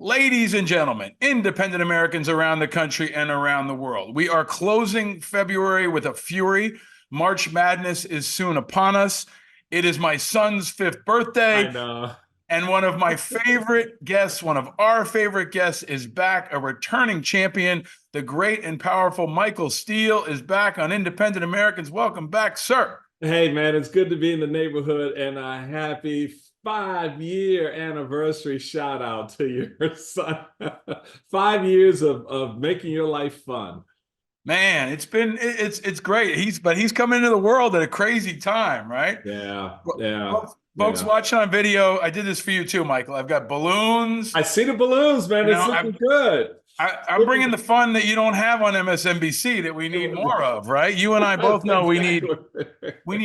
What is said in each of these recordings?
Ladies and gentlemen, independent Americans around the country and around the world, we are closing February with a fury. March Madness is soon upon us. It is my son's 5th birthday. I know. And one of my favorite guests, one of our favorite guests, is back, a returning champion. The great and powerful Michael Steele is back on Independent Americans. Welcome back, sir. Hey, man, it's good to be in the neighborhood, and a happy 5-year anniversary shout out to your son. 5 years of making your life fun. Man, it's great. He's come into the world at a crazy time, right? Yeah. Folks watching on video, I did this for you too, Michael. I've got balloons. I see the balloons, man. It's looking good. I'm bringing the fun that you don't have on MSNBC that we need more of, right? You and I both know we need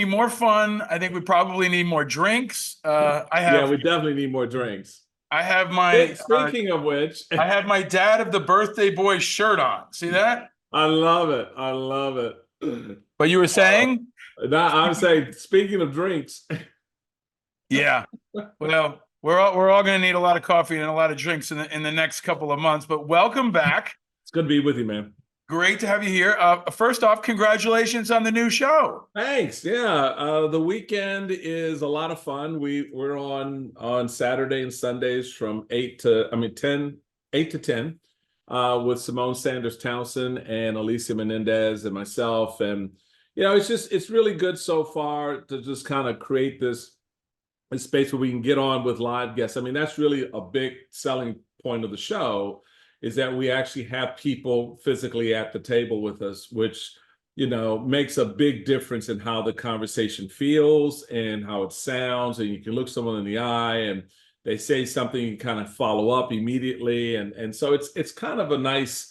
more fun. I think we probably need more drinks. We definitely need more drinks. I have my speaking of which, I have my Dad of the Birthday Boy shirt on. See that? I love it. But you were saying? I'm saying, speaking of drinks. Yeah. Well, we're all going to need a lot of coffee and a lot of drinks in the next couple of months. But welcome back. It's good to be with you, man. Great to have you here. First off, congratulations on the new show. Thanks. Yeah, the weekend is a lot of fun. We're on Saturday and Sundays from 8 to 10 with Simone Sanders Townsend and Alicia Menendez and myself. And it's really good so far to just kind of create this space where we can get on with live guests. I mean, that's really a big selling point of the show, is that we actually have people physically at the table with us, which, makes a big difference in how the conversation feels and how it sounds. And you can look someone in the eye and they say something, you kind of follow up immediately. And so it's kind of a nice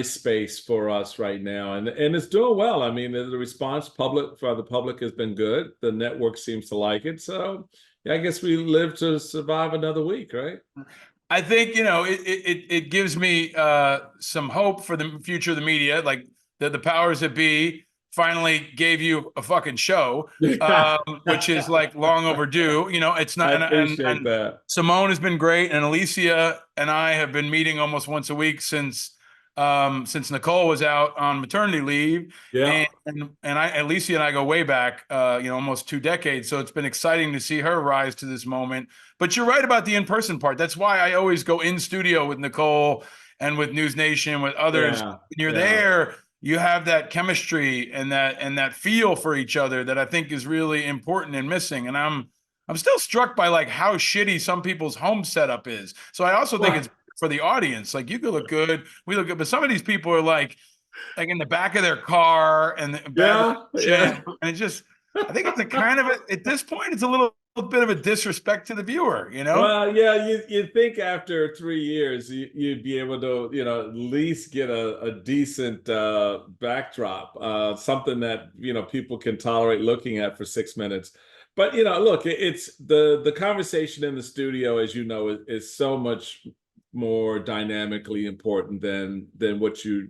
space for us right now. And it's doing well. I mean, the response for the public has been good. The network seems to like it. So yeah, I guess we live to survive another week, right? I think, it gives me some hope for the future of the media, like the powers that be finally gave you a fucking show, which is like long overdue. It's not. I appreciate that. Simone has been great, and Alicia and I have been meeting almost once a week since Nicole was out on maternity leave. Yeah. And Alicia and I go way back, almost 2 decades. So it's been exciting to see her rise to this moment. But you're right about the in-person part. That's why I always go in studio with Nicole and with News Nation, with others. Yeah. When you're there, you have that chemistry and that feel for each other that I think is really important and missing. And I'm still struck by like how shitty some people's home setup is. So I also think it's for the audience. Like, you could look good, we look good, but some of these people are like in the back of their car and and it's just, I think it's a kind of at this point, it's a little bit of a disrespect to the viewer, Well, yeah, you'd think after 3 years you'd be able to, at least get a decent backdrop, something that people can tolerate looking at for 6 minutes. But look, it's the conversation in the studio, as you know, is so much more dynamically important than what you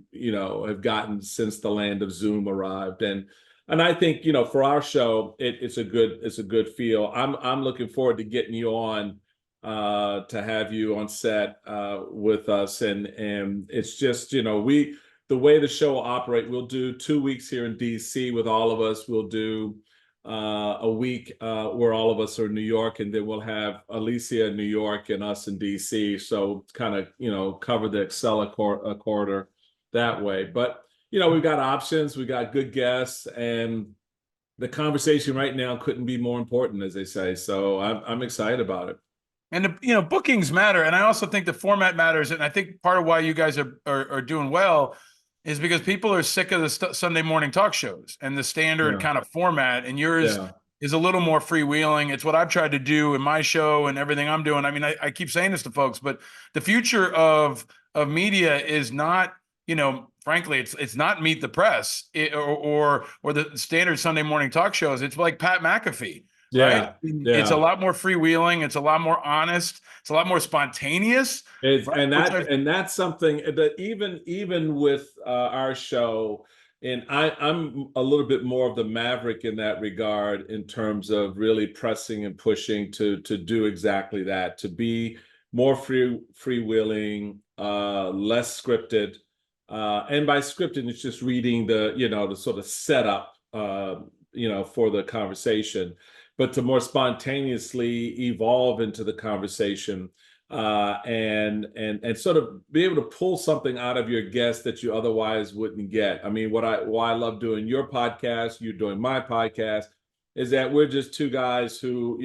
have gotten since the land of Zoom arrived. And I think, for our show, it's a good feel. I'm looking forward to getting you on, to have you on set with us. And it's just, the way the show will operate, we'll do 2 weeks here in DC with all of us. We'll do a week where all of us are in New York, and then we'll have Alicia in New York and us in DC. So kind of, cover the Excella corridor that way. But we've got options, we got good guests, and the conversation right now couldn't be more important, as they say. So I'm excited about it. And bookings matter, and I also think the format matters. And I think part of why you guys are doing well is because people are sick of the Sunday morning talk shows and the standard kind of format. And yours is a little more freewheeling. It's what I've tried to do in my show and everything I'm doing. I mean, I keep saying this to folks, but the future of media is not, frankly, it's not Meet the Press or the standard Sunday morning talk shows. It's like Pat McAfee. Right? It's a lot more freewheeling. It's a lot more honest. It's a lot more spontaneous. And that's something that even with our show, and I'm a little bit more of the maverick in that regard, in terms of really pressing and pushing to do exactly that, to be more freewheeling, less scripted. And by scripted, it's just reading the sort of setup, for the conversation, but to more spontaneously evolve into the conversation, and sort of be able to pull something out of your guest that you otherwise wouldn't get. I mean, why I love doing your podcast, you doing my podcast, is that we're just two guys who,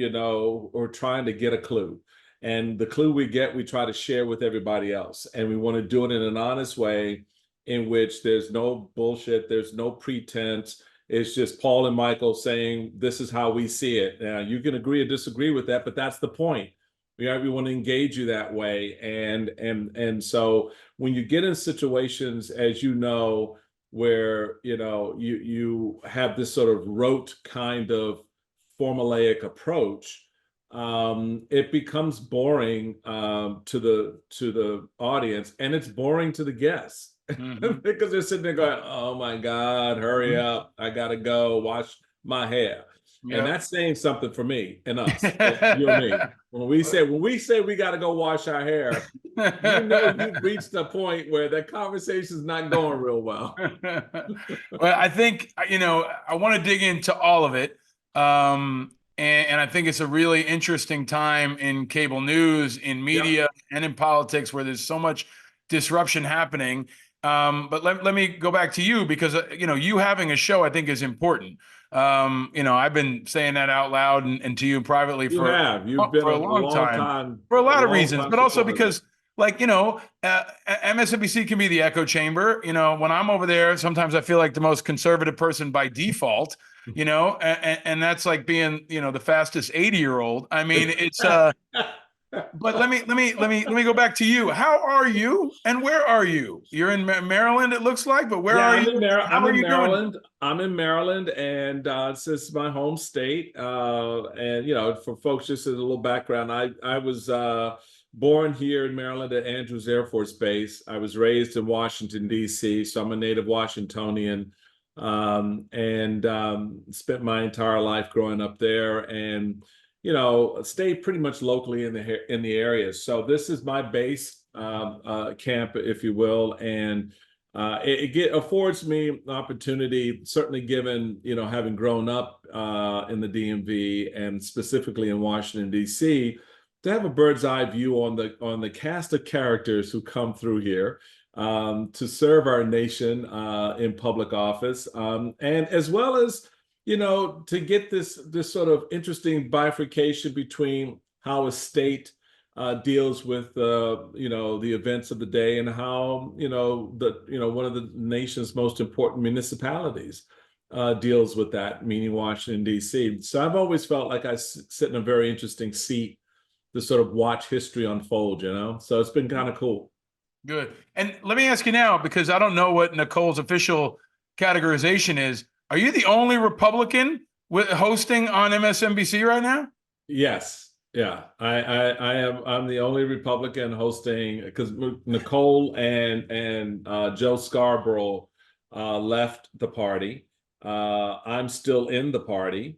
are trying to get a clue. And the clue we get, we try to share with everybody else. And we want to do it in an honest way in which there's no bullshit, there's no pretense. It's just Paul and Michael saying, this is how we see it. Now, you can agree or disagree with that, but that's the point. We want to engage you that way. And so when you get in situations, as you know, where, you have this sort of rote kind of formulaic approach, it becomes boring to the audience, and it's boring to the guests. Mm-hmm. Because they're sitting there going, oh my God, hurry up. I got to go wash my hair. Yep. And that's saying something for me and us, you and me. When we say we got to go wash our hair, you've reached a point where that conversation is not going real well. Well, I think, I want to dig into all of it. And I think it's a really interesting time in cable news, in media, yep, and in politics, where there's so much disruption happening. But let me go back to you, because, you having a show, I think, is important. I've been saying that out loud and to you privately You've been for a long time for a lot of reasons, but also because, MSNBC can be the echo chamber. When I'm over there, sometimes I feel like the most conservative person by default, and that's like being, the fastest 80-year-old. I mean, it's, but let me go back to you. How are you, and where are you? You're in Maryland, it looks like, but where are you? I'm in Maryland. I'm in Maryland, and this is my home state. And for folks, just as a little background, I was born here in Maryland at Andrews Air Force Base. I was raised in Washington, D.C., so I'm a native Washingtonian, and spent my entire life growing up there, and stayed pretty much locally in the area. So this is my base camp, if you will, and it affords me an opportunity, certainly given having grown up in the DMV and specifically in Washington, D.C., to have a bird's eye view on the cast of characters who come through here to serve our nation in public office, and as well as to get this sort of interesting bifurcation between how a state deals with the events of the day, and how one of the nation's most important municipalities deals with that, meaning Washington, D.C. So I've always felt like I sit in a very interesting seat to sort of watch history unfold, so it's been kind of cool. Good. And let me ask you now, because I don't know what Nicole's official categorization is. Are you the only Republican hosting on MSNBC right now? Yes. Yeah, I am. I'm the only Republican hosting, because Nicole and Joe Scarborough left the party. I'm still in the party.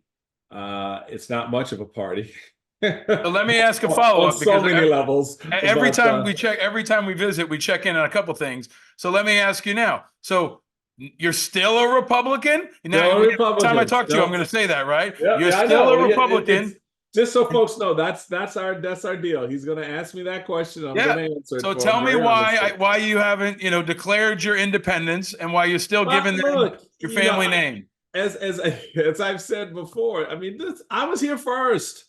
It's not much of a party. So let me ask a follow-up, on so many levels. Every time we visit, we check in on a couple things. So let me ask you now. So you're still a Republican? Now, every time I talk to you, I'm going to say that, right? Yep, you're still a Republican. Just so folks know, that's our deal. He's going to ask me that question. I'm going to answer it. So tell me why you haven't declared your independence, and why you're still giving them your family name. As I've said before, I mean, I was here first.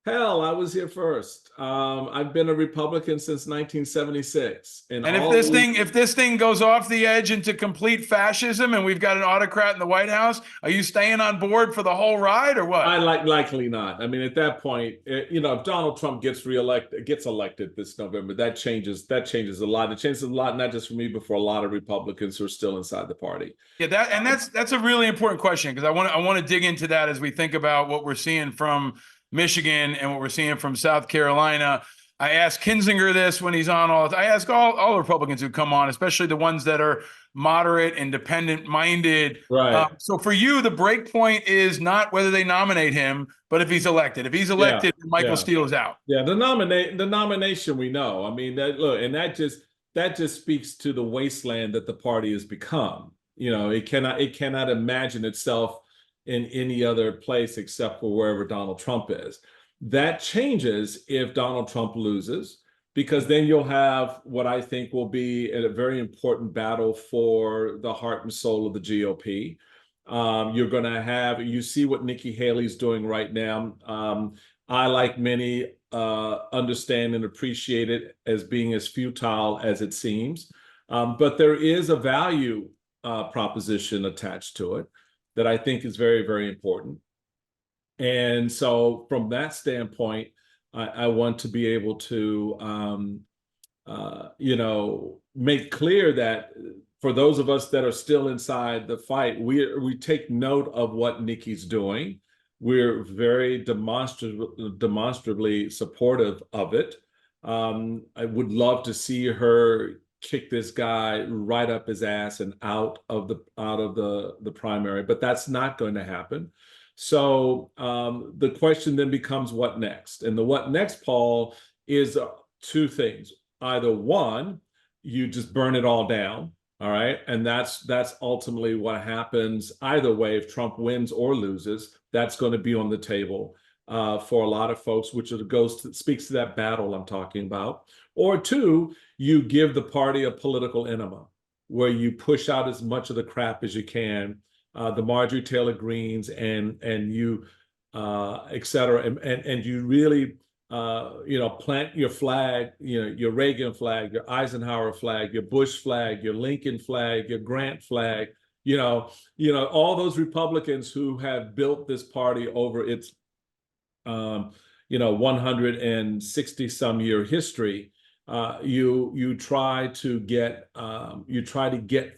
Hell, I was here first. I've been a Republican since 1976. And if this thing goes off the edge into complete fascism, and we've got an autocrat in the White House, are you staying on board for the whole ride, or what? Likely not. I mean, at that point, if Donald Trump gets elected this November, that changes a lot. It changes a lot, not just for me, but for a lot of Republicans who are still inside the party. Yeah, that's a really important question, because I want to dig into that as we think about what we're seeing from Michigan and what we're seeing from South Carolina. I ask Kinzinger this when he's on I ask all Republicans who come on, especially the ones that are moderate, independent minded. Right. So for you, the break point is not whether they nominate him, but if he's elected. If he's elected, Michael Steele is out. Yeah, the nomination we know. I mean, that just speaks to the wasteland that the party has become. You know, it cannot imagine itself in any other place except for wherever Donald Trump is. That changes if Donald Trump loses, because then you'll have what I think will be a very important battle for the heart and soul of the GOP. You're going to you see what Nikki Haley's doing right now. I, like many, understand and appreciate it as being as futile as it seems. But there is a value proposition attached to it that I think is very, very important. And so from that standpoint, I want to be able to, make clear that for those of us that are still inside the fight, we take note of what Nikki's doing. We're very demonstrably supportive of it. I would love to see her kick this guy right up his ass and out of the primary, but that's not going to happen. So the question then becomes what next? And the what next, Paul, is two things. Either one, you just burn it all down, all right? And that's ultimately what happens either way. If Trump wins or loses, that's going to be on the table for a lot of folks, which speaks to that battle I'm talking about. Or two, you give the party a political enema where you push out as much of the crap as you can, the Marjorie Taylor Greens and you, et cetera, and you really, plant your flag, your Reagan flag, your Eisenhower flag, your Bush flag, your Lincoln flag, your Grant flag, all those Republicans who have built this party over its, 160 some year history. You try to get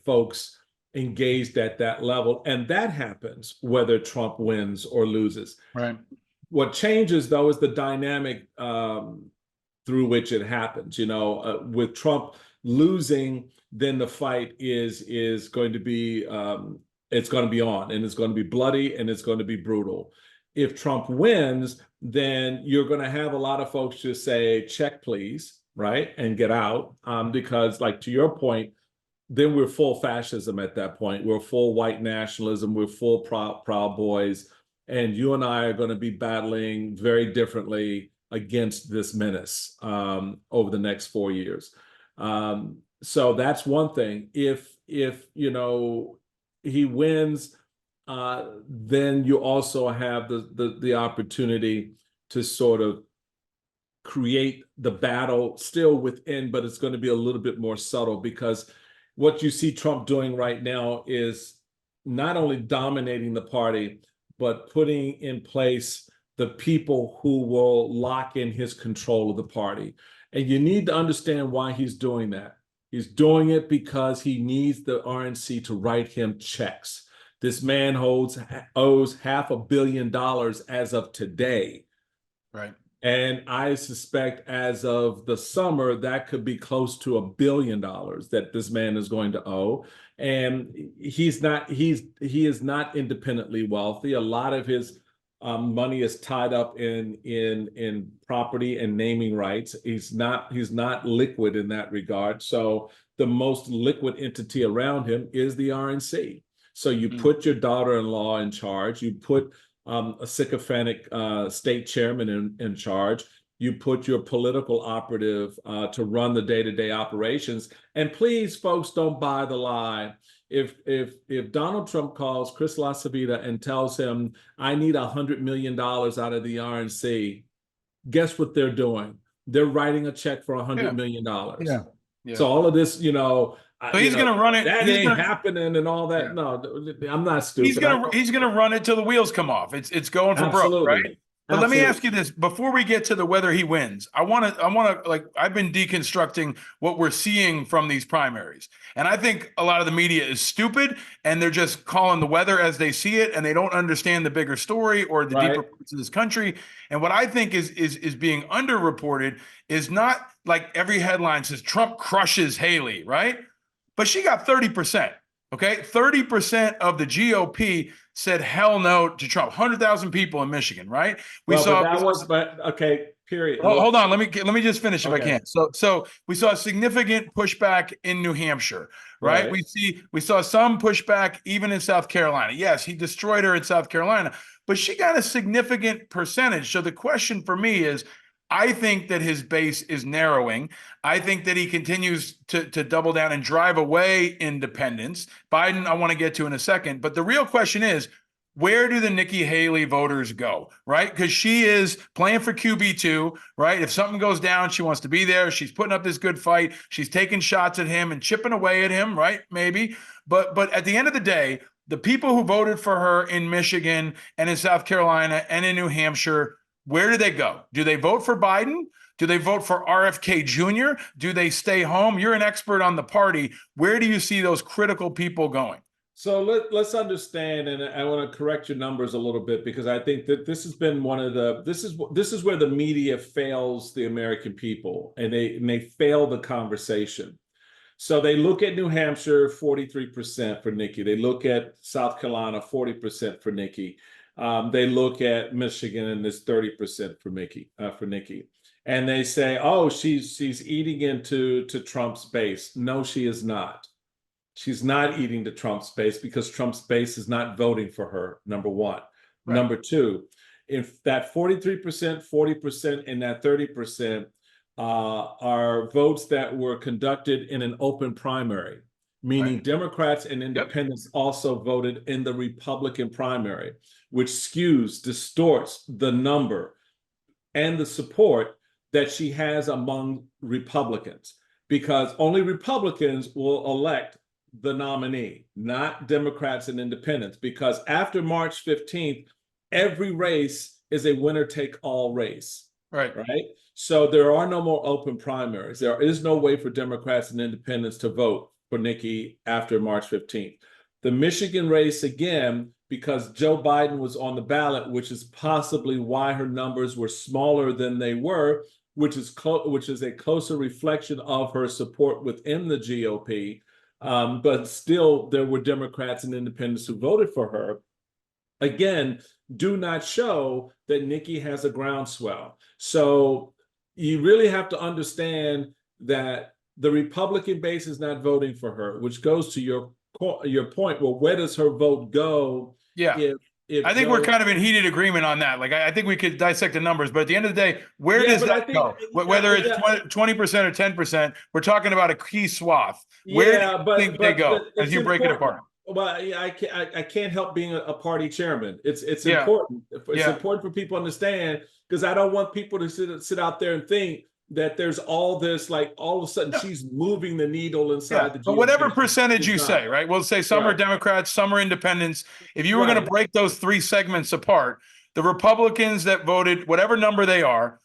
folks engaged at that level, and that happens whether Trump wins or loses. Right. What changes, though, is the dynamic through which it happens. With Trump losing, then the fight is going to be it's going to be on, and it's going to be bloody, and it's going to be brutal. If Trump wins, then you're going to have a lot of folks just say, "Check, please," right, and get out, because, like, to your point, then we're full fascism at that point. We're full white nationalism. We're full Proud Boys. And you and I are going to be battling very differently against this menace over the next 4 years. So that's one thing. If he wins, then you also have the opportunity to sort of create the battle still within, but it's going to be a little bit more subtle, because what you see Trump doing right now is not only dominating the party, but putting in place the people who will lock in his control of the party. And you need to understand why he's doing that. He's doing it because he needs the RNC to write him checks. This man owes $500 million as of today. Right. And I suspect as of the summer, that could be close to $1 billion that this man is going to owe. And he is not independently wealthy. A lot of his money is tied up in property and naming rights. He's not liquid in that regard. So the most liquid entity around him is the RNC. So you put your daughter-in-law in charge. You put a sycophantic state chairman in charge. You put your political operative to run the day-to-day operations. And please, folks, don't buy the lie. If Donald Trump calls Chris LaCivita and tells him, "I need $100 million out of the RNC," guess what they're doing? They're writing a check for $100 million. Yeah. So all of this, So he's going to run it. That ain't happening and all that. Yeah. No, I'm not stupid. He's going to run it till the wheels come off. It's going for broke, right? But let me ask you this before we get to the whether he wins. I want to like I've been deconstructing what we're seeing from these primaries. And I think a lot of the media is stupid and they're just calling the weather as they see it and they don't understand the bigger story or the deeper parts of this country. And what I think is being underreported is not like every headline says Trump crushes Haley, right? But she got 30%. Okay, 30% of the GOP said hell no to Trump. 100,000 people in Michigan, right? Period. Hold on, let me just finish if I can. So we saw a significant pushback in New Hampshire, right? We saw some pushback even in South Carolina. Yes, he destroyed her in South Carolina, but she got a significant percentage. So the question for me is, I think that his base is narrowing. I think that he continues to double down and drive away independents. Biden, I want to get to in a second. But the real question is, where do the Nikki Haley voters go, right? Because she is playing for QB2, right? If something goes down, she wants to be there. She's putting up this good fight. She's taking shots at him and chipping away at him, right? Maybe. But at the end of the day, the people who voted for her in Michigan and in South Carolina and in New Hampshire, where do they go? Do they vote for Biden? Do they vote for RFK Jr.? Do they stay home? You're an expert on the party. Where do you see those critical people going? So let's understand, and I want to correct your numbers a little bit because I think that this has been this is where the media fails the American people and they fail the conversation. So they look at New Hampshire, 43% for Nikki. They look at South Carolina, 40% for Nikki. They look at Michigan and there's 30% for Nikki. And they say, oh, she's eating into Trump's base. No, she is not. She's not eating to Trump's base because Trump's base is not voting for her, number one. Right. Number two, if that 43%, 40%, and that 30% are votes that were conducted in an open primary, meaning Democrats and independents also voted in the Republican primary, which distorts the number and the support that she has among Republicans, because only Republicans will elect the nominee, not Democrats and independents, because after March 15th, every race is a winner-take-all race. Right. So there are no more open primaries. There is no way for Democrats and independents to vote for Nikki after March 15th. The Michigan race, again, because Joe Biden was on the ballot, which is possibly why her numbers were smaller than they were, which is a closer reflection of her support within the GOP. But still, there were Democrats and independents who voted for her. Again, do not show that Nikki has a groundswell. So you really have to understand that the Republican base is not voting for her, which goes to your point. Well, where does her vote go? Yeah. If I think we're kind of in heated agreement on that. Like, I think we could dissect the numbers, but at the end of the day, where does that go? Whether it's 20% or 10%, we're talking about a key swath. Where do you think they go as you break it apart? Well, I can't help being a party chairman. It's important. It's important for people to understand, because I don't want people to sit out there and think that there's all this, like all of a sudden she's moving the needle inside the GOP. But whatever percentage you say, right? We'll say some are Democrats, some are independents. If you were going to break those three segments apart, the Republicans that voted, whatever number they are,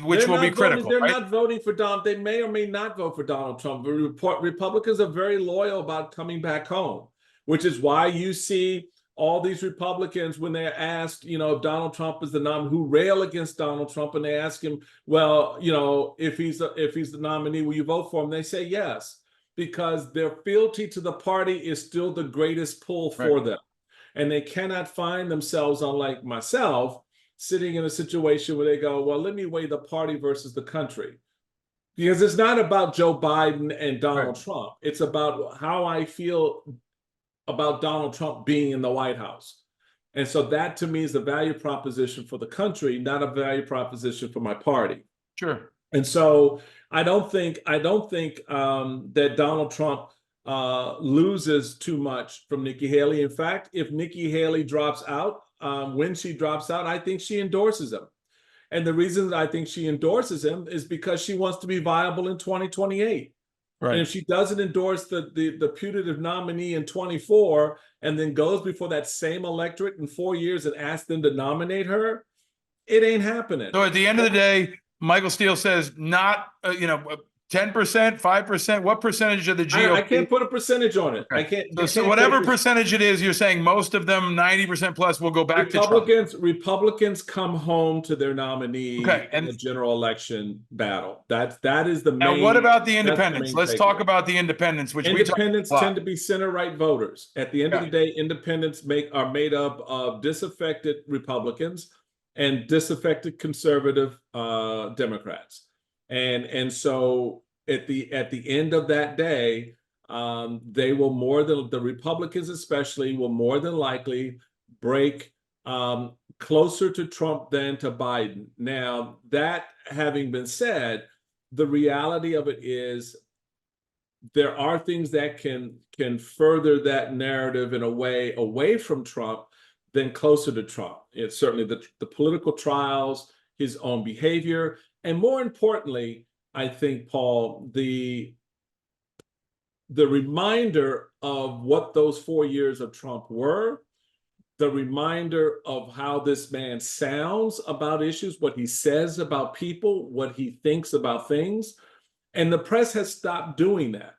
which will be critical. They're not voting for Donald. They may or may not vote for Donald Trump. Republicans are very loyal about coming back home, which is why you see all these Republicans, when they're asked, if Donald Trump is the nominee, who rail against Donald Trump, and they ask him, well, if he's the nominee, will you vote for him? They say yes, because their fealty to the party is still the greatest pull for them. And they cannot find themselves, unlike myself, sitting in a situation where they go, well, let me weigh the party versus the country. Because it's not about Joe Biden and Donald Trump. It's about how I feel about Donald Trump being in the White House. And so that, to me, is the value proposition for the country, not a value proposition for my party. Sure. And so I don't think that Donald Trump loses too much from Nikki Haley. In fact, if Nikki Haley drops out, when she drops out, I think she endorses him. And the reason that I think she endorses him is because she wants to be viable in 2028. Right. And if she doesn't endorse the putative nominee in 24 and then goes before that same electorate in 4 years and asks them to nominate her, It ain't happening. So at the end of the day, Michael Steele says not, 10%, 5%. What percentage of the GOP? I can't put a percentage on it. Okay. I can't. So whatever percentage it is, you're saying most of them, 90% plus, will go back to Trump. Republicans come home to their nominee in the general election battle. That is the main. Now, what about the independents? Let's talk about the independents, which independents tend to be center-right voters. At the end of the day, independents are made up of disaffected Republicans and disaffected conservative Democrats. And so at the end of that day, they will the Republicans especially will more than likely break closer to Trump than to Biden. Now, that having been said, the reality of it is there are things that can further that narrative in a way away from Trump than closer to Trump. It's certainly the political trials, his own behavior, and more importantly, I think, Paul, the reminder of what those 4 years of Trump were, the reminder of how this man sounds about issues, what he says about people, what he thinks about things. And the press has stopped doing that.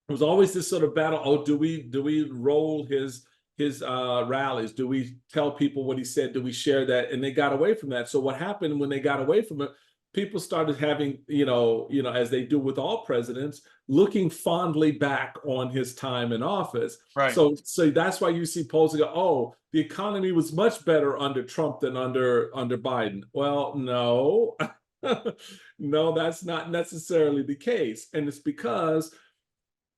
It was always this sort of battle. Oh, do we roll his rallies? Do we tell people what he said? Do we share that? And they got away from that. So what happened when they got away from it? People started having, as they do with all presidents, looking fondly back on his time in office. Right. So that's why you see polls that go, oh, the economy was much better under Trump than under Biden. Well, no, no, that's not necessarily the case, and it's because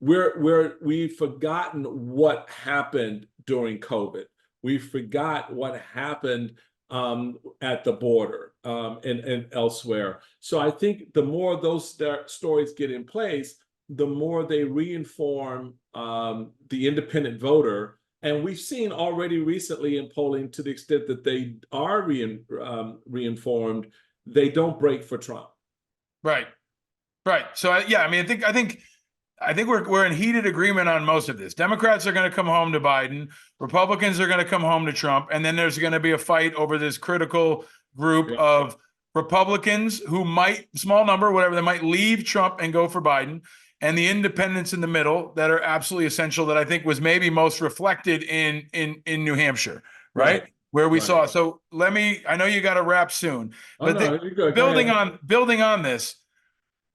we've forgotten what happened during COVID. We forgot what happened at the border and elsewhere. So I think the more those stories get in place, the more they reinform the independent voter. And we've seen already recently in polling, to the extent that they are reinformed, they don't break for Trump. Right. So yeah, I think we're in heated agreement on most of this. Democrats are going to come home to Biden. Republicans are going to come home to Trump. And then there's going to be a fight over this critical group of Republicans who might, small number, whatever, they might leave Trump and go for Biden. And the independents in the middle that are absolutely essential, that I think was maybe most reflected in New Hampshire, right? Where we saw. So I know you got to wrap soon, but building on this,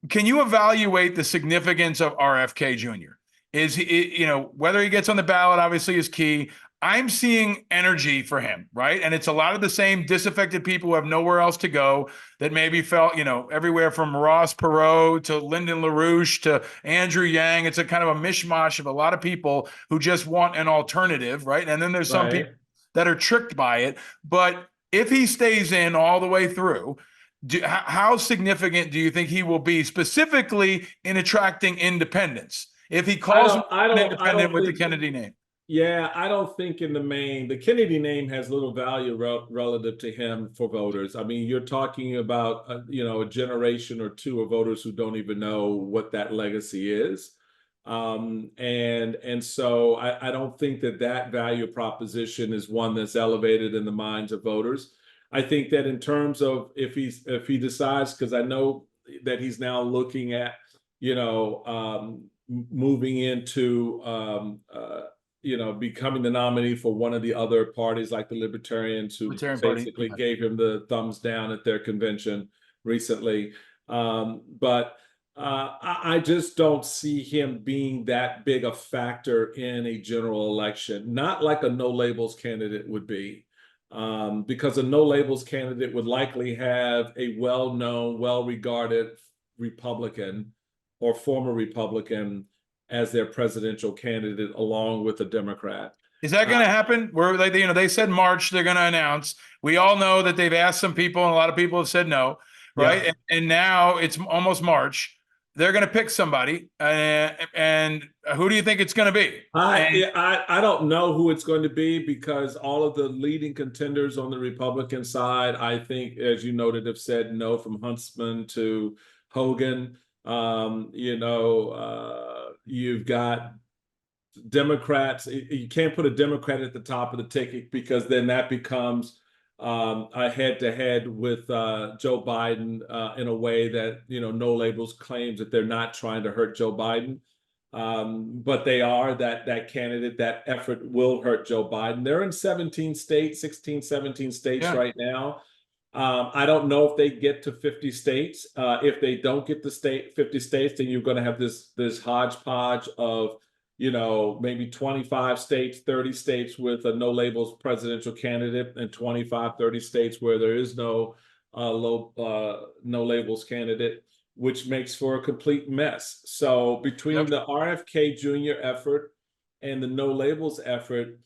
can you evaluate the significance of RFK Jr.? Is he, whether he gets on the ballot obviously is key. I'm seeing energy for him, right? And it's a lot of the same disaffected people who have nowhere else to go that maybe felt, everywhere from Ross Perot to Lyndon LaRouche to Andrew Yang. It's a kind of a mishmash of a lot of people who just want an alternative, right? And then there's some people that are tricked by it. But if he stays in all the way through, how significant do you think he will be specifically in attracting independents if he calls an independent with the Kennedy name? Yeah, I don't think in the main, the Kennedy name has little value relative to him for voters. I mean, you're talking about, a generation or two of voters who don't even know what that legacy is. And so I don't think that value proposition is one that's elevated in the minds of voters. I think that in terms of if he decides, because I know that he's now looking at, moving into, becoming the nominee for one of the other parties, like the Libertarians, who basically gave him the thumbs down at their convention recently. But I just don't see him being that big a factor in a general election, not like a no labels candidate would be. Because a no labels candidate would likely have a well-known, well-regarded Republican or former Republican as their presidential candidate, along with a Democrat. Is that going to happen? Where they said March they're going to announce. We all know that they've asked some people, and a lot of people have said no, right? Yeah. And now it's almost March. They're going to pick somebody, and who do you think it's going to be? I don't know who it's going to be, because all of the leading contenders on the Republican side, I think, as you noted, have said no, from Huntsman to Hogan. You've got Democrats. You can't put a Democrat at the top of the ticket, because then that becomes head to head with Joe Biden in a way that, No Labels claims that they're not trying to hurt Joe Biden. But they are, that candidate, that effort will hurt Joe Biden. They're in 17 states, 16, 17 states right now. I don't know if they get to 50 states. If they don't get to 50 states, then you're going to have this hodgepodge of, maybe 25 states, 30 states with a no labels presidential candidate, and 25, 30 states where there is no no labels candidate, which makes for a complete mess. So between the RFK Jr. effort and the no labels effort,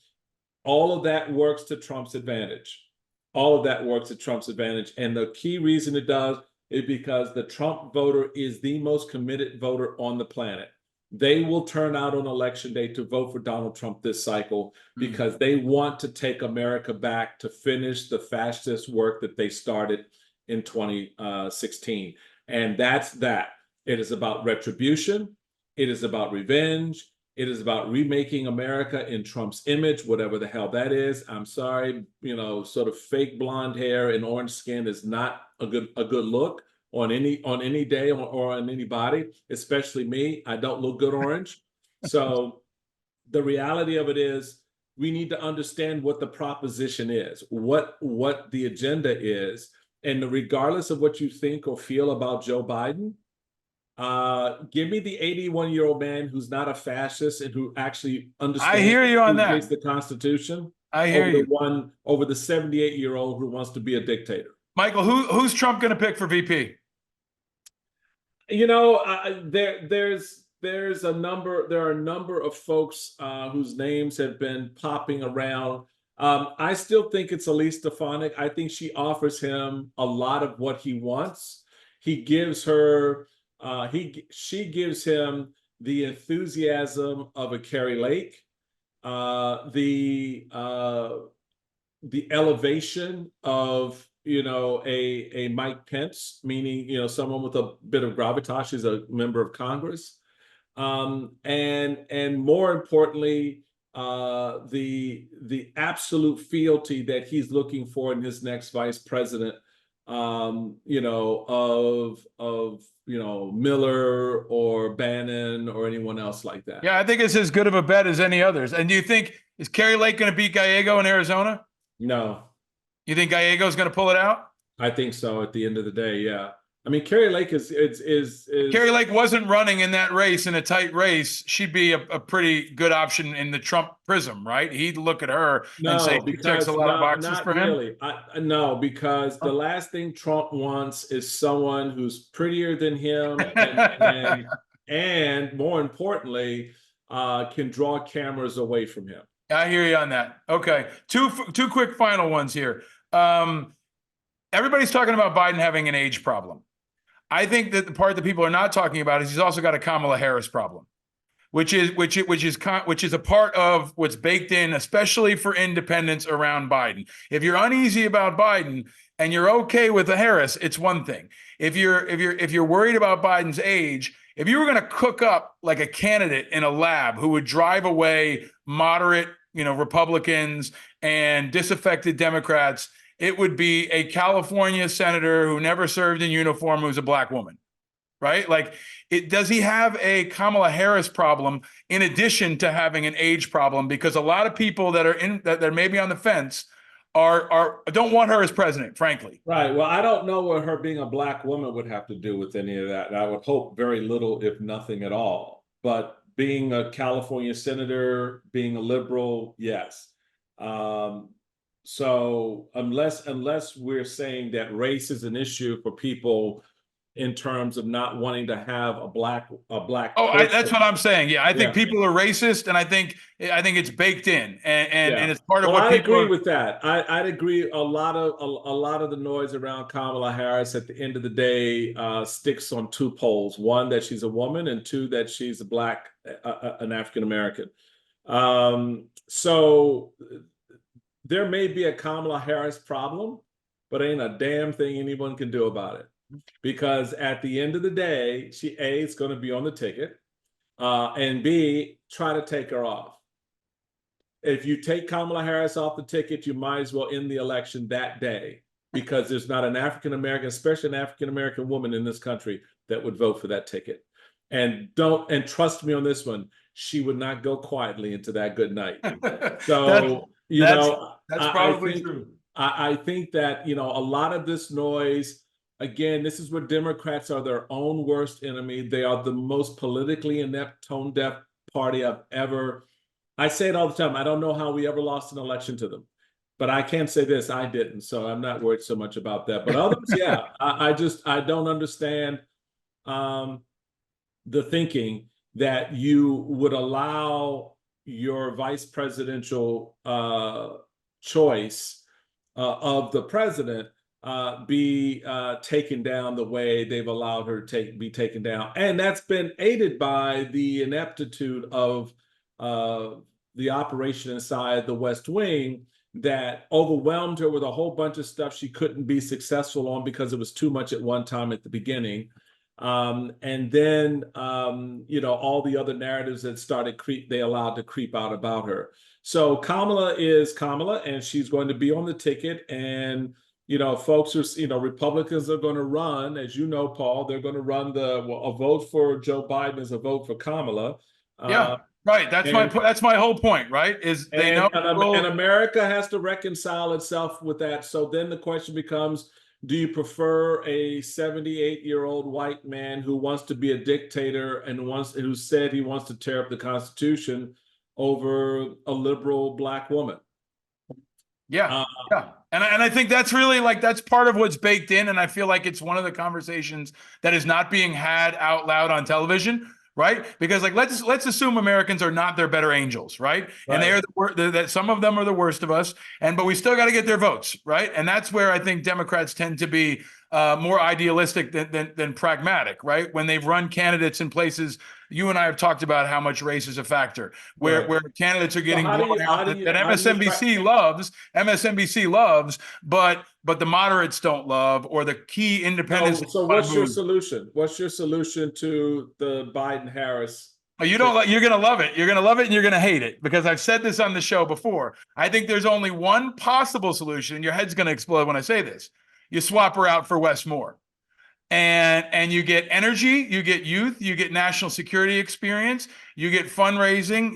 all of that works to Trump's advantage. All of that works to Trump's advantage. And the key reason it does is because the Trump voter is the most committed voter on the planet. They will turn out on election day to vote for Donald Trump this cycle because they want to take America back to finish the fascist work that they started in 2016. And that's that. It is about retribution. It is about revenge. It is about remaking America in Trump's image, whatever the hell that is. I'm sorry, sort of fake blonde hair and orange skin is not a good look on any day or on anybody, especially me. I don't look good orange. So the reality of it is we need to understand what the proposition is, what the agenda is. And regardless of what you think or feel about Joe Biden, give me the 81-year-old man who's not a fascist and who actually understands. I hear you on that. The Constitution. I hear you. Over the 78-year-old who wants to be a dictator. Michael, who's Trump going to pick for VP? There are a number of folks whose names have been popping around. I still think it's Elise Stefanik. I think she offers him a lot of what he wants. He gives her. She gives him the enthusiasm of a Carrie Lake, the elevation of a Mike Pence, meaning someone with a bit of gravitas. He's a member of Congress, and more importantly, the absolute fealty that he's looking for in his next vice president. Miller or Bannon or anyone else like that. Yeah, I think it's as good of a bet as any others. And do you think, is Carrie Lake going to beat Gallego in Arizona? No. You think Gallego's going to pull it out? I think so at the end of the day, yeah. I mean, Carrie Lake is Carrie Lake wasn't running in that race, in a tight race. She'd be a pretty good option in the Trump prism, right? He'd look at her and say she checks a lot of boxes for him. Really. No, because the last thing Trump wants is someone who's prettier than him and more importantly, can draw cameras away from him. I hear you on that. Okay, two quick final ones here. Everybody's talking about Biden having an age problem. I think that the part that people are not talking about is he's also got a Kamala Harris problem, which is a part of what's baked in, especially for independents around Biden. If you're uneasy about Biden and you're okay with the Harris, it's one thing. If you're worried about Biden's age, if you were going to cook up like a candidate in a lab who would drive away moderate, Republicans and disaffected Democrats, it would be a California senator who never served in uniform, who's a black woman, right? Like, does he have a Kamala Harris problem in addition to having an age problem? Because a lot of people that are maybe on the fence don't want her as president, frankly. Right. Well, I don't know what her being a black woman would have to do with any of that. And I would hope very little, if nothing at all. But being a California senator, being a liberal, yes. So unless we're saying that race is an issue for people in terms of not wanting to have a black that's what I'm saying. Yeah, I think people are racist, and I think it's baked in, and it's part of what people. I agree with that. I'd agree. A lot of the noise around Kamala Harris at the end of the day sticks on two poles: one, that she's a woman, and two, that she's a black, an African American. So there may be a Kamala Harris problem, but ain't a damn thing anyone can do about it. Because at the end of the day, she A, is going to be on the ticket, and B, try to take her off. if you take Kamala Harris off the ticket, you might as well end the election that day, because there's not an African American, especially an African American woman in this country, that would vote for that ticket. And trust me on this one, she would not go quietly into that good night. So that's probably true. I think that, a lot of this noise, again, this is where Democrats are their own worst enemy. They are the most politically inept, tone deaf party I've ever. I say it all the time. I don't know how we ever lost an election to them, but I can say this: I didn't, so I'm not worried so much about that. But others, yeah, I don't understand the thinking that you would allow your vice presidential choice of the president be taken down the way they've allowed her to be taken down. And that's been aided by the ineptitude of the operation inside the West Wing that overwhelmed her with a whole bunch of stuff she couldn't be successful on because it was too much at one time at the beginning. And then, all the other narratives that they allowed to creep out about her. So Kamala is Kamala, and she's going to be on the ticket. And, folks are, Republicans are going to run, as you know, Paul, they're going to run a vote for Joe Biden is a vote for Kamala. Yeah. Right. That's my whole point, right? Is they know. And America has to reconcile itself with that. So then the question becomes, do you prefer a 78-year-old white man who wants to be a dictator and who said he wants to tear up the Constitution over a liberal Black woman? Yeah. And I think that's really that's part of what's baked in. And I feel like it's one of the conversations that is not being had out loud on television. Right, because let's assume Americans are not their better angels, right? And they are that some of them are the worst of us, but we still got to get their votes, right? And that's where I think Democrats tend to be more idealistic than pragmatic, right? When they've run candidates in places, you and I have talked about how much race is a factor, where candidates are getting blown out that MSNBC loves, but the moderates don't love, or the key independents. So what's your solution? What's your solution to the Biden-Harris? You're going to love it. You're going to love it and you're going to hate it, because I've said this on the show before. I think there's only one possible solution, and your head's going to explode when I say this. You swap her out for Wes Moore. And you get energy, you get youth, you get national security experience, you get fundraising,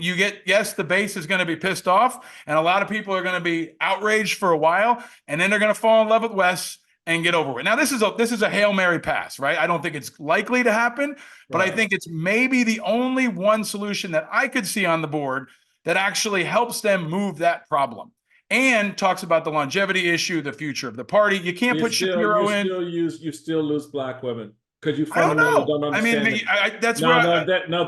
yes, the base is going to be pissed off, and a lot of people are going to be outraged for a while, and then they're going to fall in love with Wes and get over it. Now, this is a Hail Mary pass, right? I don't think it's likely to happen, but I think it's maybe the only one solution that I could see on the board that actually helps them move that problem. And talks about the longevity issue, the future of the party. You can't put Shapiro in. You still lose Black women because you fundamentally don't understand.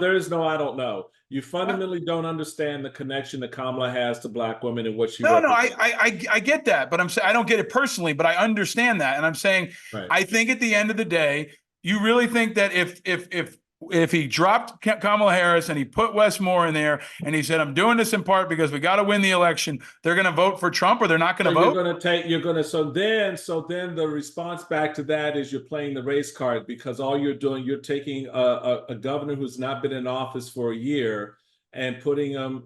There is no I don't know. You fundamentally don't understand the connection that Kamala has to Black women and what she. I get that, but I'm saying I don't get it personally, but I understand that, and I'm saying I think at the end of the day, you really think that if he dropped Kamala Harris and he put Wes Moore in there and he said, I'm doing this in part because we got to win the election, they're going to vote for Trump, or they're not going to vote? So then the response back to that is you're playing the race card, because all you're doing, you're taking a governor who's not been in office for a year and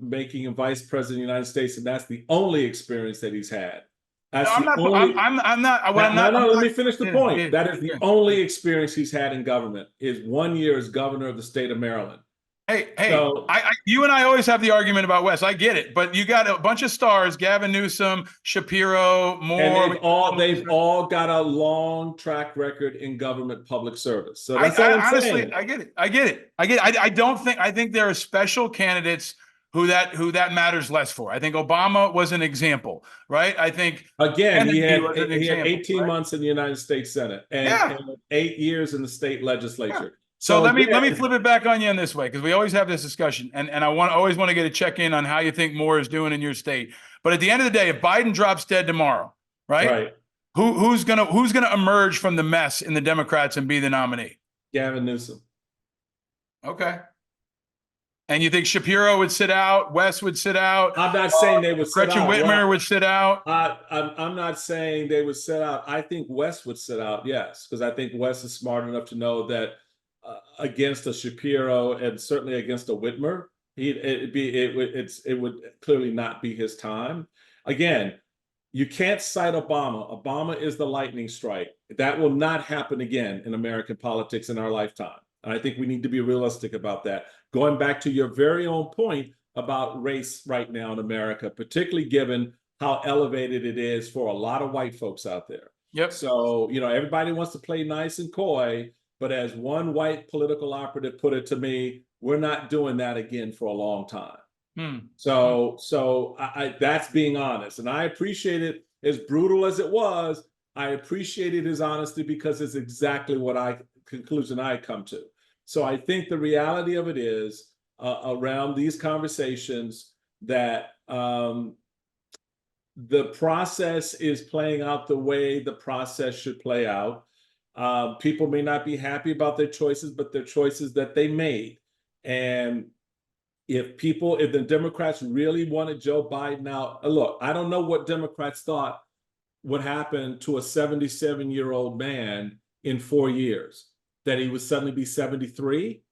making him vice president of the United States. And that's the only experience that he's had. I'm not. Let me finish the point. That is the only experience he's had in government, is 1 year as governor of the state of Maryland. Hey, you and I always have the argument about Wes. I get it, but you got a bunch of stars: Gavin Newsom, Shapiro, Moore. And they've all got a long track record in government public service. So that's honestly, I get it. I think there are special candidates who that matters less for. I think Obama was an example, right? I think again he had 18 months in the United States Senate and 8 years in the state legislature. Yeah. So let me flip it back on you in this way, because we always have this discussion, and I always want to get a check in on how you think Moore is doing in your state. But at the end of the day, if Biden drops dead tomorrow, right? Who's gonna emerge from the mess in the Democrats and be the nominee? Gavin Newsom. Okay. And you think Shapiro would sit out, Wes would sit out? I'm not saying they would sit out. Gretchen Whitmer would sit out? I'm not saying they would sit out. I think Wes would sit out, yes, because I think Wes is smart enough to know that against a Shapiro and certainly against a Whitmer, it would clearly not be his time. Again, you can't cite Obama. Obama is the lightning strike. That will not happen again in American politics in our lifetime. And I think we need to be realistic about that. Going back to your very own point about race right now in America, particularly given how elevated it is for a lot of white folks out there. Yep. So, everybody wants to play nice and coy, but as one white political operative put it to me, we're not doing that again for a long time. So I that's being honest. And I appreciate it, as brutal as it was. I appreciated his honesty because it's exactly what conclusion I come to. So I think the reality of it is around these conversations that the process is playing out the way the process should play out. People may not be happy about their choices, but they're choices that they made. And if the Democrats really wanted Joe Biden out, look, I don't know what Democrats thought would happen to a 77-year-old man in 4 years, that he would suddenly be 73.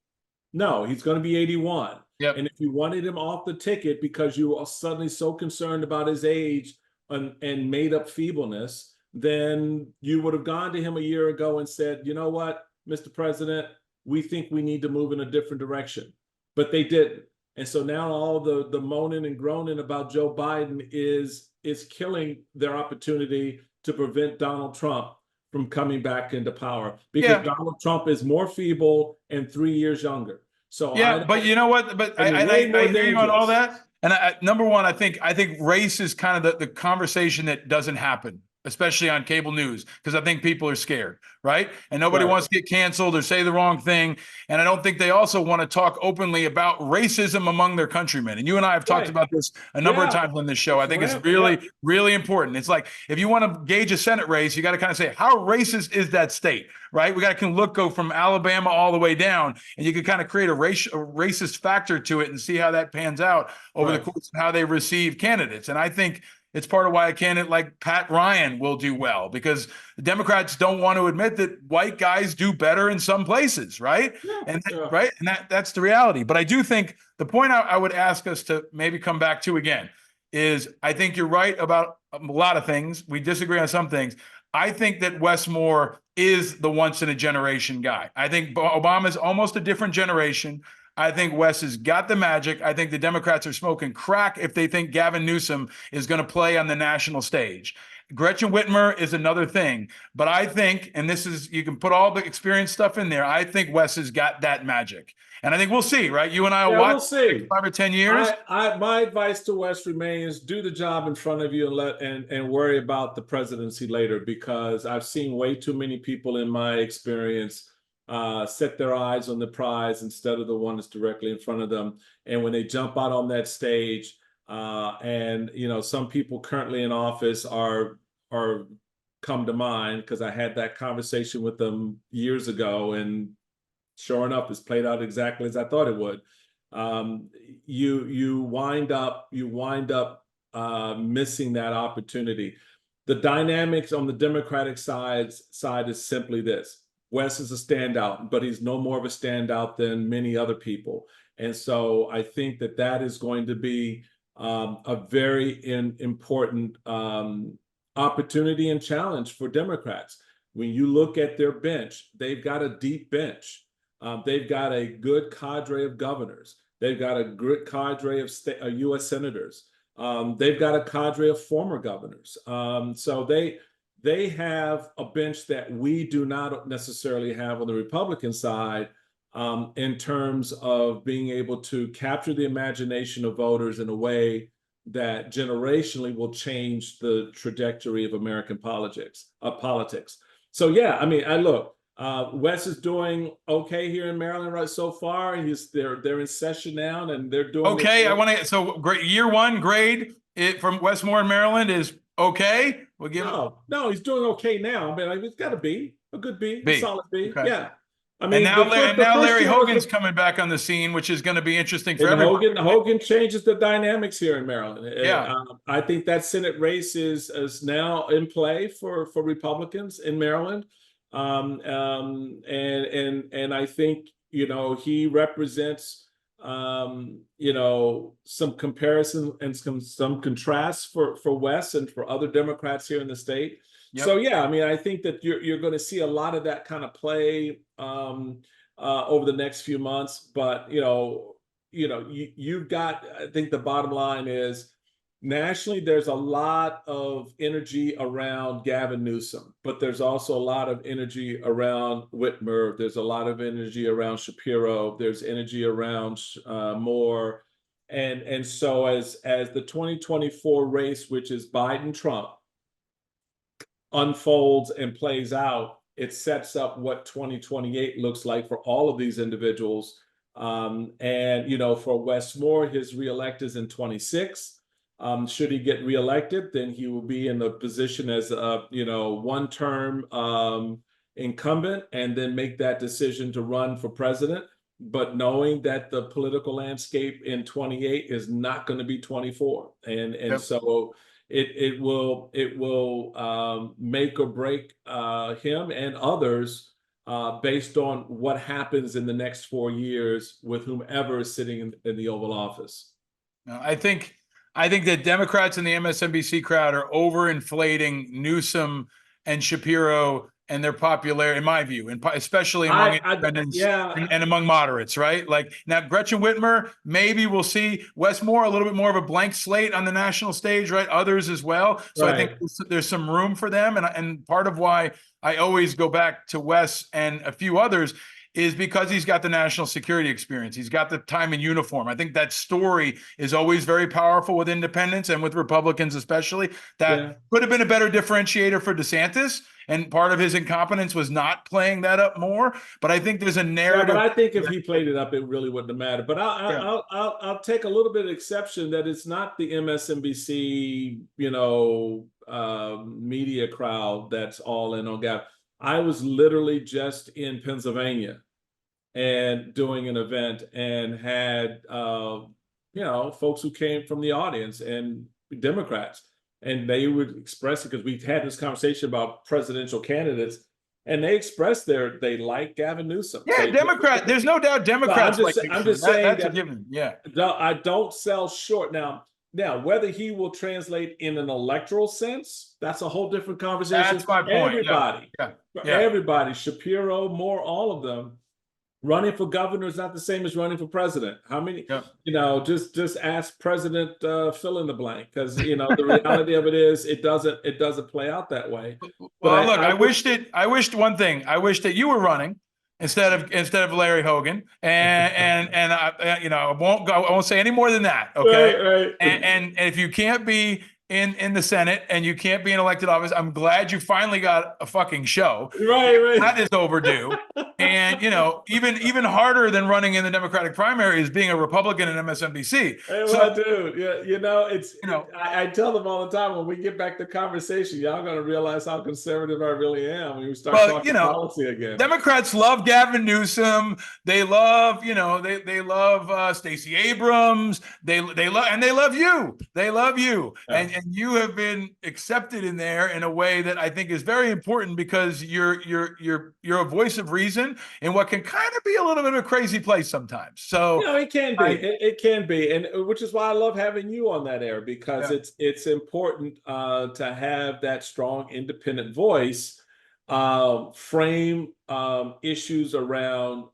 No, he's going to be 81. Yep. And if you wanted him off the ticket because you are suddenly so concerned about his age and made up feebleness, then you would have gone to him a year ago and said, you know what, Mr. President, we think we need to move in a different direction. But they didn't. And so now all the moaning and groaning about Joe Biden is killing their opportunity to prevent Donald Trump from coming back into power, because Donald Trump is more feeble and 3 years younger. So but you know what? But I hear you on all that. And number one, I think race is kind of the conversation that doesn't happen, especially on cable news, because I think people are scared, right? And nobody wants to get canceled or say the wrong thing. And I don't think they also want to talk openly about racism among their countrymen. And you and I have talked about this a number of times on this show. I think it's really, really important. It's like, if you want to gauge a Senate race, you got to kind of say, how racist is that state, right? We got to go from Alabama all the way down, and you can kind of create a racist factor to it and see how that pans out over the course of how they receive candidates. And I think it's part of why a candidate like Pat Ryan will do well, because the Democrats don't want to admit that white guys do better in some places, right? And that's the reality. But I do think the point I would ask us to maybe come back to again is, I think you're right about a lot of things. We disagree on some things. I think that Wes Moore is the once in a generation guy. I think Obama's almost a different generation. I think Wes has got the magic. I think the Democrats are smoking crack if they think Gavin Newsom is going to play on the national stage. Gretchen Whitmer is another thing. But I think, and this is, you can put all the experience stuff in there, I think Wes has got that magic. And I think we'll see, right? You and I will watch we'll see. 5 or 10 years. My advice to Wes remains: do the job in front of you and worry about the presidency later, because I've seen way too many people in my experience set their eyes on the prize instead of the one that's directly in front of them. And when they jump out on that stage, and some people currently in office are come to mind, because I had that conversation with them years ago, and sure enough, it's played out exactly as I thought it would. You wind up missing that opportunity. The dynamics on the Democratic side is simply this: Wes is a standout, but he's no more of a standout than many other people. And so I think that is going to be a very important opportunity and challenge for Democrats. When you look at their bench, they've got a deep bench. They've got a good cadre of governors. They've got a good cadre of U.S. senators. They've got a cadre of former governors. So they have a bench that we do not necessarily have on the Republican side, in terms of being able to capture the imagination of voters in a way that generationally will change the trajectory of American politics. So look, Wes is doing okay here in Maryland right so far. They're in session now, and they're doing okay. Great. Year one grade from Wes Moore in Maryland is okay. We'll give no, he's doing okay now. It's got to be a good B, a solid B. Okay. Yeah. And now Larry Hogan's coming back on the scene, which is going to be interesting for everyone. Hogan changes the dynamics here in Maryland. Yeah, I think that Senate race is now in play for Republicans in Maryland, and I think he represents you know, some comparison and some contrasts for Wes and for other Democrats here in the state. Yep. So yeah, I mean, I think that you're going to see a lot of that kind of play over the next few months. But you've got, I think the bottom line is, nationally, there's a lot of energy around Gavin Newsom, but there's also a lot of energy around Whitmer. There's a lot of energy around Shapiro. There's energy around Moore. And so as the 2024 race, which is Biden-Trump, unfolds and plays out, it sets up what 2028 looks like for all of these individuals. And, for Wes Moore, his reelect is in 26. Should he get reelected, then he will be in the position as a one-term incumbent, and then make that decision to run for president. But knowing that the political landscape in 28 is not going to be 24, and Yep. so it will make or break him and others based on what happens in the next 4 years with whomever is sitting in the Oval Office. I think that Democrats in the MSNBC crowd are overinflating Newsom and Shapiro and their popularity, in my view, and especially among independents and among moderates, right? Like now, Gretchen Whitmer, maybe we'll see Wes Moore, a little bit more of a blank slate on the national stage, right? Others as well. So right. I think there's some room for them. And part of why I always go back to Wes and a few others is because he's got the national security experience. He's got the time in uniform. I think that story is always very powerful with independents and with Republicans especially. That could have been a better differentiator for DeSantis, and part of his incompetence was not playing that up more. But I think there's a narrative. Yeah, but I think if he played it up, it really wouldn't have mattered. But I'll take a little bit of exception that it's not the MSNBC, media crowd that's all in on Gavin. I was literally just in Pennsylvania and doing an event, and had folks who came from the audience and Democrats, and they would express it because we had this conversation about presidential candidates, and they expressed they like Gavin Newsom. Yeah, Democrat. There's no doubt Democrats. I'm just saying that's a given. Yeah, I don't sell short now. Now, whether he will translate in an electoral sense, that's a whole different conversation. That's my point. Everybody, everybody, Shapiro, Moore, all of them, running for governor is not the same as running for president. How many? Just ask President fill in the blank, because the reality of it is it doesn't play out that way. Well, look, I wished one thing. I wish that you were running instead of Larry Hogan, and I won't say any more than that. Okay. Right. And if you can't be in the Senate and you can't be in elected office, I'm glad you finally got a fucking show. Right. That is overdue. And even harder than running in the Democratic primary is being a Republican in MSNBC. Hey, dude, I tell them all the time, when we get back to conversation, y'all gonna realize how conservative I really am when we start talking policy again. Democrats love Gavin Newsom. They love, they love Stacey Abrams. They love you. They love you. And you have been accepted in there in a way that I think is very important, because you're a voice of reason in what can kind of be a little bit of a crazy place sometimes. So it can be. It can be, and which is why I love having you on that air, because it's important to have that strong independent voice, frame issues around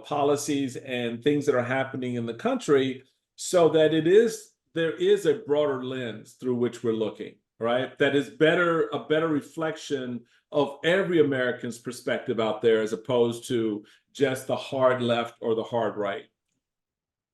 policies and things that are happening in the country, so that there is a broader lens through which we're looking, right? That is a better reflection of every American's perspective out there, as opposed to just the hard left or the hard right.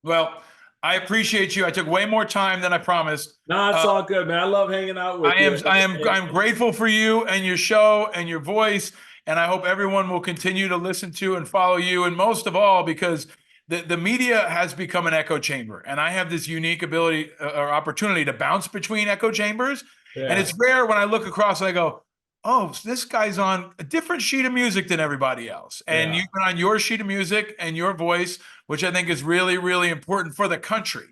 Well, I appreciate you. I took way more time than I promised. No, it's all good, man. I love hanging out with you. I'm grateful for you and your show and your voice, and I hope everyone will continue to listen to and follow you, and most of all, because the media has become an echo chamber, and I have this unique ability or opportunity to bounce between echo chambers. Yeah. And it's rare when I look across and I go, oh, so this guy's on a different sheet of music than everybody else. And you've been on your sheet of music and your voice, which I think is really, really important for the country.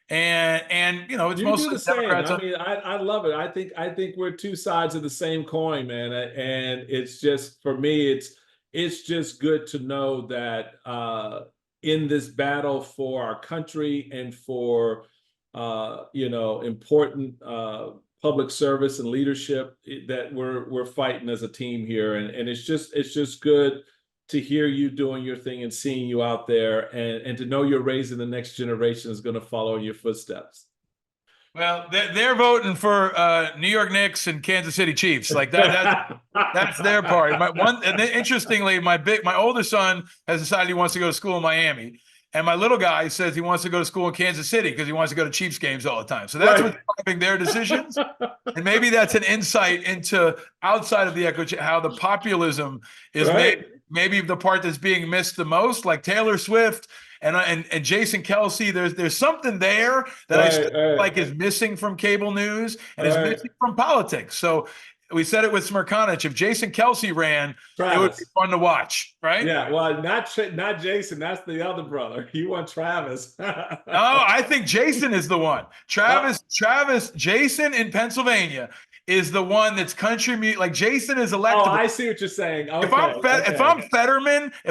And it's mostly the same. I mean, I love it. I think we're two sides of the same coin, man. And it's just, for me, it's just good to know that in this battle for our country and for important public service and leadership that we're fighting as a team here. And it's just good to hear you doing your thing and seeing you out there, and to know you're raising the next generation is going to follow in your footsteps. Well, they're voting for New York Knicks and Kansas City Chiefs. Like that's their party. And then, interestingly, my older son has decided he wants to go to school in Miami, and my little guy says he wants to go to school in Kansas City because he wants to go to Chiefs games all the time. So that's what's driving their decisions. And maybe that's an insight into outside of the echo how the populism is maybe the part that's being missed the most, like Taylor Swift and Jason Kelce. There's something there that I feel like is missing from cable news and is missing from politics. So we said it with Smirkanich. If Jason Kelce ran, it would be fun to watch, right? Yeah, well, not Jason. That's the other brother. You want Travis. Oh, I think Jason is the one. Jason in Pennsylvania is the one that's country music. Like Jason is electable. Oh, I see what you're saying. Okay, if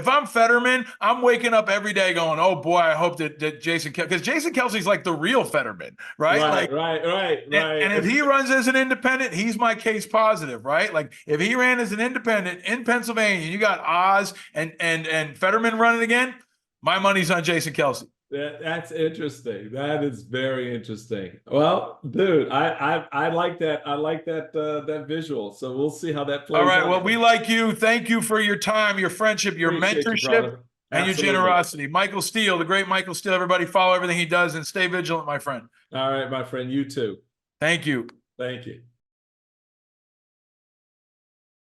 I'm Fetterman, I'm waking up every day going, "Oh boy, I hope that Jason, because Jason Kelce's like the real Fetterman, right? Right. And if he runs as an independent, he's my case positive, right? Like if he ran as an independent in Pennsylvania, you got Oz and Fetterman running again. My money's on Jason Kelce. That's interesting. That is very interesting. Well, dude, I like that. I like that visual. So we'll see how that plays. All right. out. Well, we like you. Thank you for your time, your friendship, your mentorship, and your generosity. Michael Steele, the great Michael Steele. Everybody follow everything he does and stay vigilant, my friend. All right, my friend. You too. Thank you. Thank you.